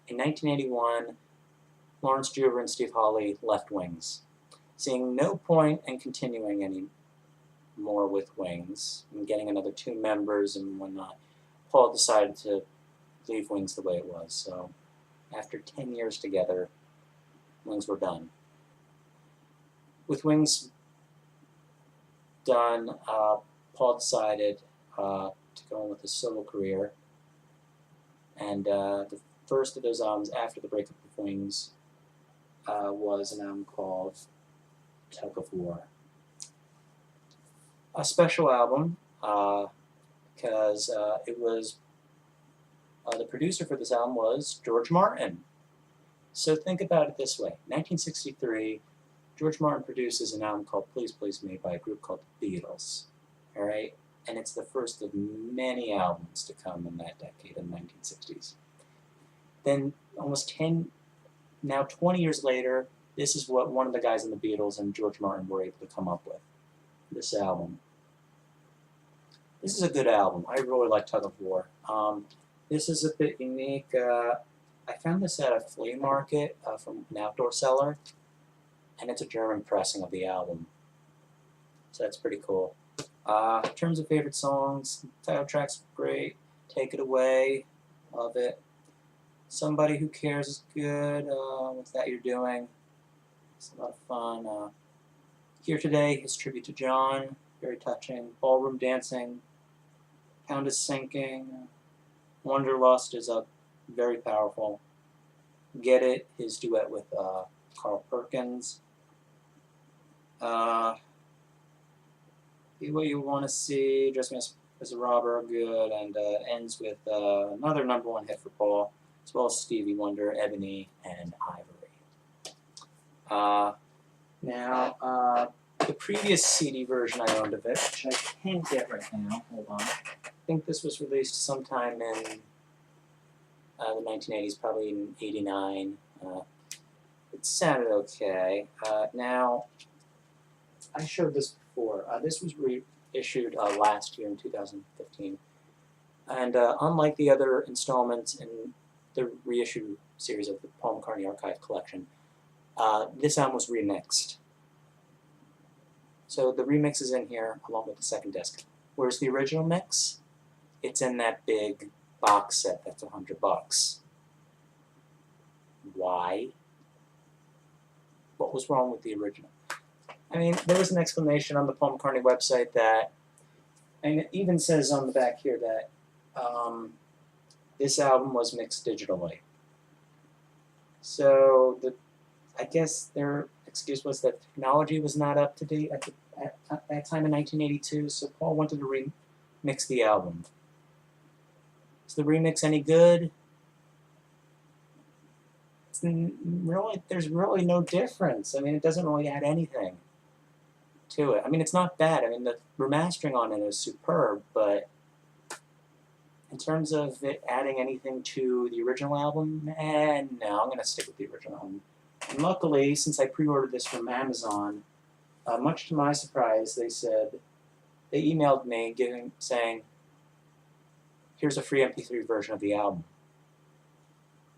in 1981, Lawrence Juber and Steve Hawley left Wings, seeing no point in continuing any more with Wings and getting another 2 members and whatnot. Paul decided to leave Wings the way it was. So after 10 years together, Wings were done. With Wings done, Paul decided to go on with his solo career, and the first of those albums after the breakup of Wings was an album called Tug of War. A special album because it was the producer for this album was George Martin. So think about it this way: 1963, George Martin produces an album called "Please Please Me" by a group called the Beatles. All right, and it's the first of many albums to come in that decade, in the 1960s. Then almost 20 years later, this is what one of the guys in the Beatles and George Martin were able to come up with. This album. This is a good album. I really like Tug of War. This is a bit unique. I found this at a flea market from an outdoor seller, and it's a German pressing of the album. So that's pretty cool. In terms of favorite songs, the title track's great. Take It Away, love it. Somebody Who Cares is good. What's That You're Doing? It's a lot of fun. Here Today, his tribute to John, very touching. Ballroom Dancing, Pound is Sinking. Wanderlust is very powerful. Get It, his duet with Carl Perkins. Be What You Want to See, Dress Me as a Robber, good, and ends with another #1 hit for Paul, as well as Stevie Wonder, Ebony, and Ivory. Now, the previous CD version I owned of it, which I can't get right now, hold on. I think this was released sometime in the 1980s, probably in '89. It sounded okay. Now, I showed this before. This was reissued last year in 2015. And unlike the other installments in the reissue series of the Paul McCartney Archive Collection, this album was remixed. So the remix is in here along with the second disc. Whereas the original mix, it's in that big box set that's $100. Why? What was wrong with the original? I mean, there was an explanation on the Paul McCartney website that, and it even says on the back here that this album was mixed digitally. So I guess their excuse was that technology was not up to date at that time in 1982, so Paul wanted to remix the album. Is the remix any good? There's really no difference. I mean, it doesn't really add anything to it. I mean, it's not bad. I mean, the remastering on it is superb, but in terms of it adding anything to the original album, no, I'm going to stick with the original album. And luckily, since I pre-ordered this from Amazon, much to my surprise, they emailed me saying, here's a free MP3 version of the album.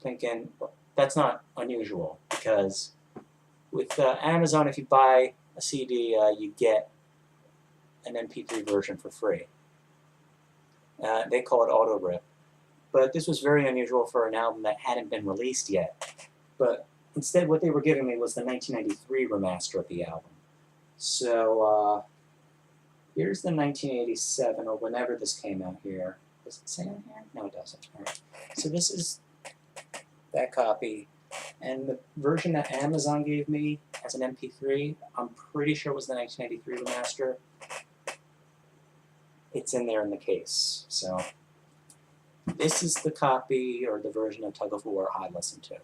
Thinking, well, that's not unusual, because with Amazon, if you buy a CD, you get an MP3 version for free. They call it auto rip. But this was very unusual for an album that hadn't been released yet. But instead, what they were giving me was the 1993 remaster of the album. So here's the 1987, or whenever this came out here. Does it say on here? No, it doesn't. All right. So this is that copy. And the version that Amazon gave me as an MP3, I'm pretty sure was the 1983 remaster. It's in there in the case. So this is the copy, or the version of Tug of War I listened to.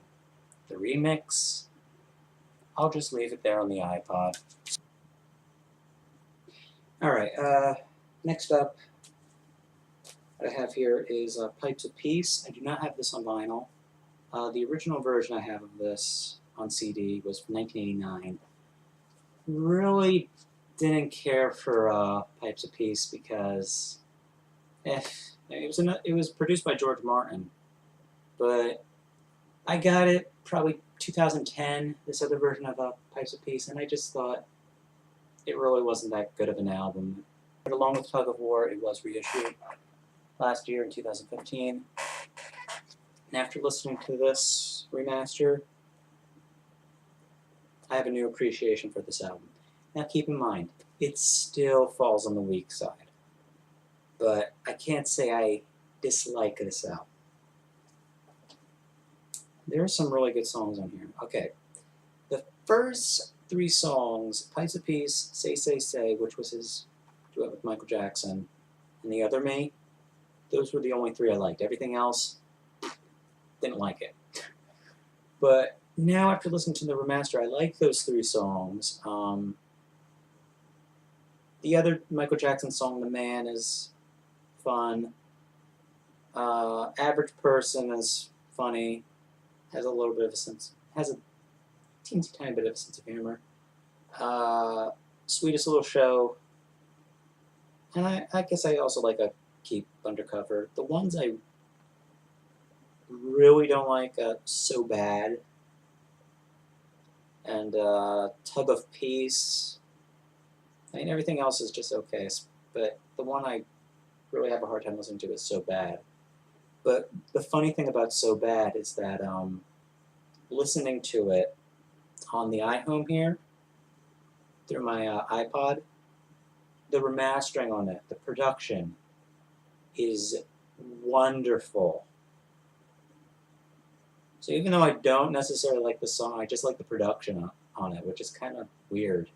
The remix, I'll just leave it there on the iPod. Alright, next up, what I have here is Pipes of Peace. I do not have this on vinyl. The original version I have of this on CD was from 1989. Really didn't care for Pipes of Peace because it was produced by George Martin, but I got it probably 2010, this other version of Pipes of Peace, and I just thought it really wasn't that good of an album. But along with Tug of War, it was reissued last year in 2015. And after listening to this remaster, I have a new appreciation for this album. Now keep in mind, it still falls on the weak side. But I can't say I dislike this album. There are some really good songs on here. Okay, the first three songs, Pipes of Peace, Say Say Say, which was his duet with Michael Jackson, and The Other Me, those were the only three I liked. Everything else, didn't like it. But now after listening to the remaster, I like those three songs. The other Michael Jackson song, The Man, is fun. Average Person is funny. Has a little bit of a sense, has a teensy tiny bit of a sense of humor. Sweetest Little Show. And I guess I also like a Keep Undercover. The ones I really don't like, So Bad, and Tug of Peace. I mean, everything else is just okay, but the one I really have a hard time listening to is So Bad. But the funny thing about So Bad is that listening to it on the iHome here, through my iPod, the remastering on it, the production, is wonderful. So even though I don't necessarily like the song, I just like the production on it, which is kind of weird.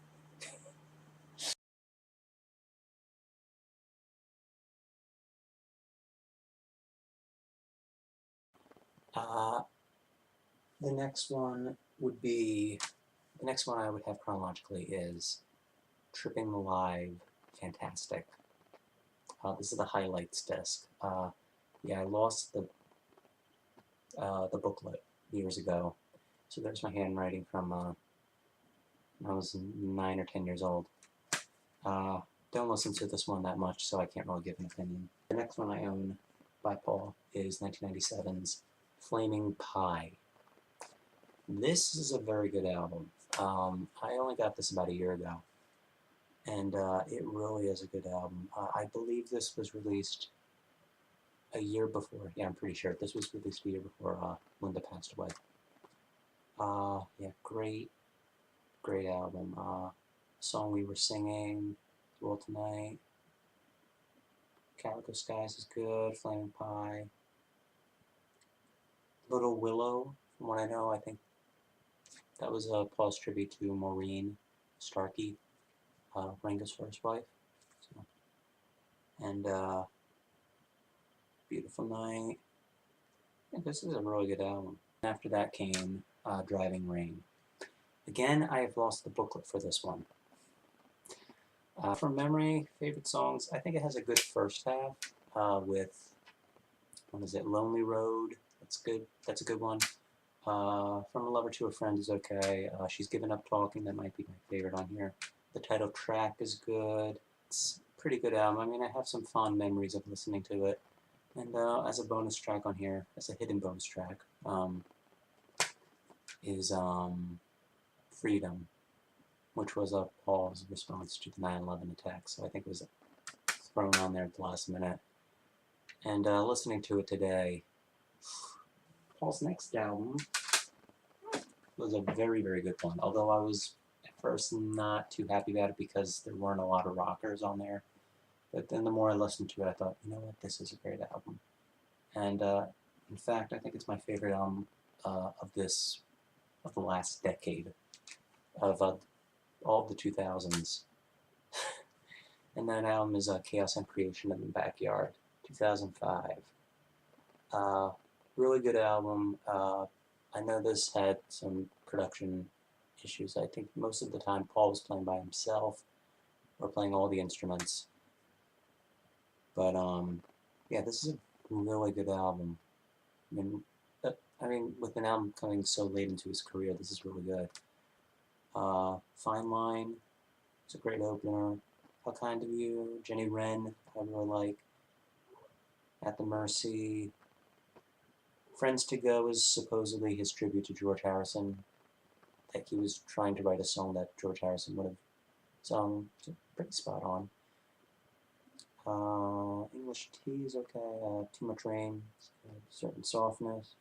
Uh, the next one would be, the next one I would have chronologically is Tripping Live, Fantastic. This is the highlights disc. Yeah, I lost the booklet years ago, so there's my handwriting from when I was 9 or 10 years old. Don't listen to this one that much, so I can't really give an opinion. The next one I own by Paul is 1997's Flaming Pie. This is a very good album. I only got this about a year ago, and it really is a good album. I believe this was released a year before. Yeah, I'm pretty sure. This was released a year before Linda passed away. Yeah, great album. Song We Were Singing, Well Tonight, Calico Skies is good, Flaming Pie. Little Willow, from what I know, I think that was Paul's tribute to Maureen Starkey, Ringo's first wife. So, and Beautiful Night. Yeah, this is a really good album. After that came Driving Rain. Again, I have lost the booklet for this one. From memory, favorite songs, I think it has a good first half with, what is it, Lonely Road. That's good. That's a good one. From a Lover to a Friend is okay. She's Given Up Talking, that might be my favorite on here. The title track is good. It's a pretty good album. I mean, I have some fond memories of listening to it. And as a bonus track on here, as a hidden bonus track, is Freedom, which was Paul's response to the 9/11 attack. So I think it was thrown on there at the last minute. And listening to it today, Paul's next album was a very, very good one. Although I was at first not too happy about it because there weren't a lot of rockers on there. But then the more I listened to it, I thought, you know what, this is a great album. And in fact, I think it's my favorite album of the last decade, of all of the 2000s. And that album is Chaos and Creation in the Backyard, 2005. Really good album. I know this had some production issues. I think most of the time Paul was playing by himself or playing all the instruments. But yeah, this is a really good album. I mean, with an album coming so late into his career, this is really good. Fine Line, it's a great opener. How Kind of You, Jenny Wren, I really like. At the Mercy, Friends to Go is supposedly his tribute to George Harrison. Like he was trying to write a song that George Harrison would have sung. So pretty spot on. English Tea is okay. Too Much Rain, certain softness.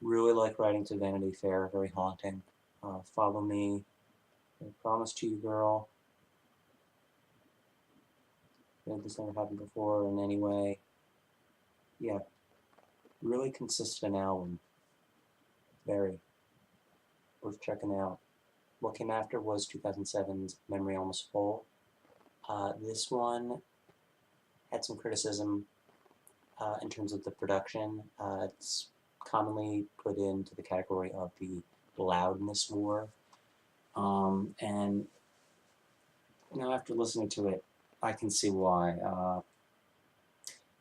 Really like Writing to Vanity Fair, very haunting. Follow Me, I Promise to You Girl. This never happened before in any way. Yeah, really consistent album. Very worth checking out. What came after was 2007's Memory Almost Full. This one had some criticism in terms of the production. It's commonly put into the category of the loudness war. And you know, after listening to it, I can see why.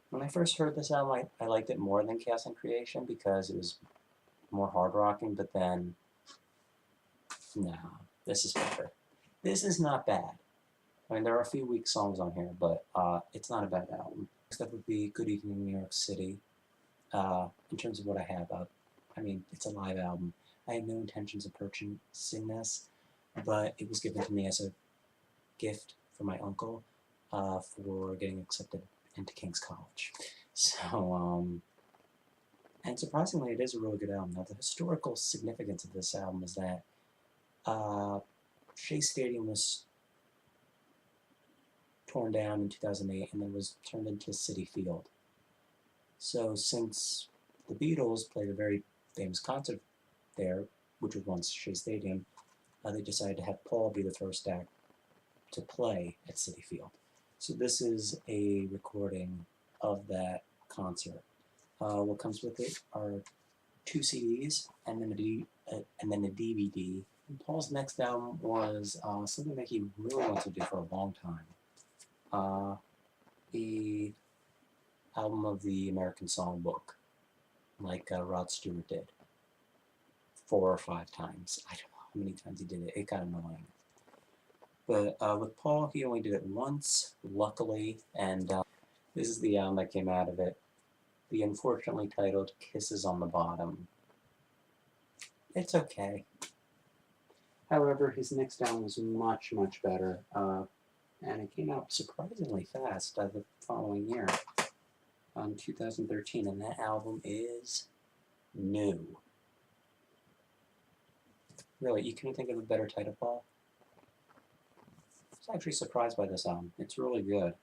When I first heard this album, I liked it more than Chaos and Creation because it was more hard rocking, but then, no, this is better. This is not bad. I mean, there are a few weak songs on here, but it's not a bad album. Next up would be Good Evening New York City. In terms of what I have up, I mean, it's a live album. I had no intentions of purchasing this, but it was given to me as a gift from my uncle for getting accepted into King's College. So, and surprisingly, it is a really good album. Now, the historical significance of this album is that Shea Stadium was torn down in 2008 and then was turned into Citi Field. So since the Beatles played a very famous concert there, which was once Shea Stadium, they decided to have Paul be the first act to play at Citi Field. So this is a recording of that concert. What comes with it are 2 CDs and then a DVD. And Paul's next album was something that he really wanted to do for a long time. The album of the American Songbook, like Rod Stewart did 4 or 5 times. I don't know how many times he did it. It got annoying. But with Paul, he only did it once, luckily, and this is the album that came out of it. The unfortunately titled Kisses on the Bottom. It's okay. However, his next album was much, much better, and it came out surprisingly fast the following year, 2013, and that album is New. Really, you couldn't think of a better title, Paul? I was actually surprised by this album. It's really good.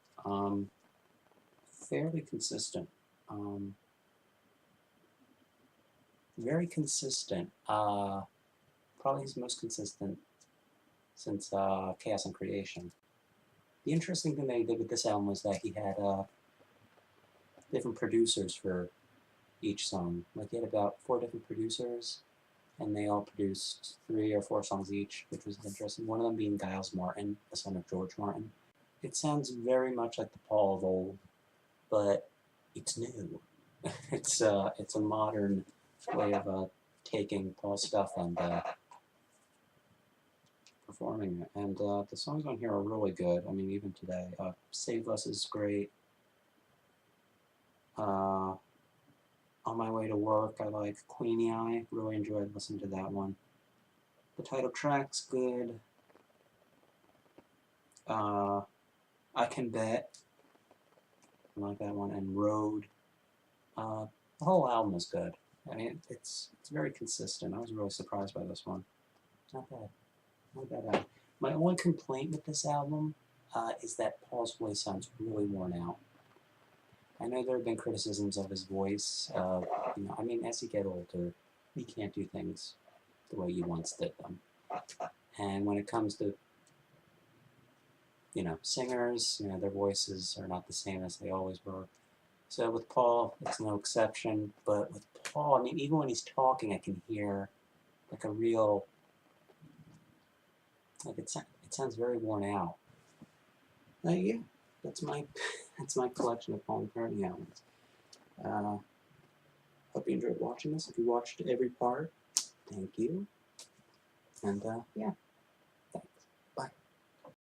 Fairly consistent. Very consistent. Probably his most consistent since Chaos and Creation. The interesting thing that he did with this album was that he had different producers for each song. Like he had about 4 different producers, and they all produced 3 or 4 songs each, which was interesting. One of them being Giles Martin, the son of George Martin. It sounds very much like the Paul of old, but it's new. It's a modern way of taking Paul's stuff and performing it. And the songs on here are really good. I mean, even today. Save Us is great. On My Way to Work, I like Queenie Eye. Really enjoyed listening to that one. The title track's good. I Can Bet. I like that one. And Road. The whole album is good. I mean, it's very consistent. I was really surprised by this one. Not bad. Not bad album. My only complaint with this album is that Paul's voice sounds really worn out. I know there have been criticisms of his voice. You know, I mean, as you get older, he can't do things the way you once did them. And when it comes to, you know, singers, you know, their voices are not the same as they always were. So with Paul, it's no exception. But with Paul, I mean, even when he's talking, I can hear like a real, like it sounds very worn out. Yeah, that's my collection of Paul McCartney albums. Hope you enjoyed watching this. If you watched every part, thank you. And yeah.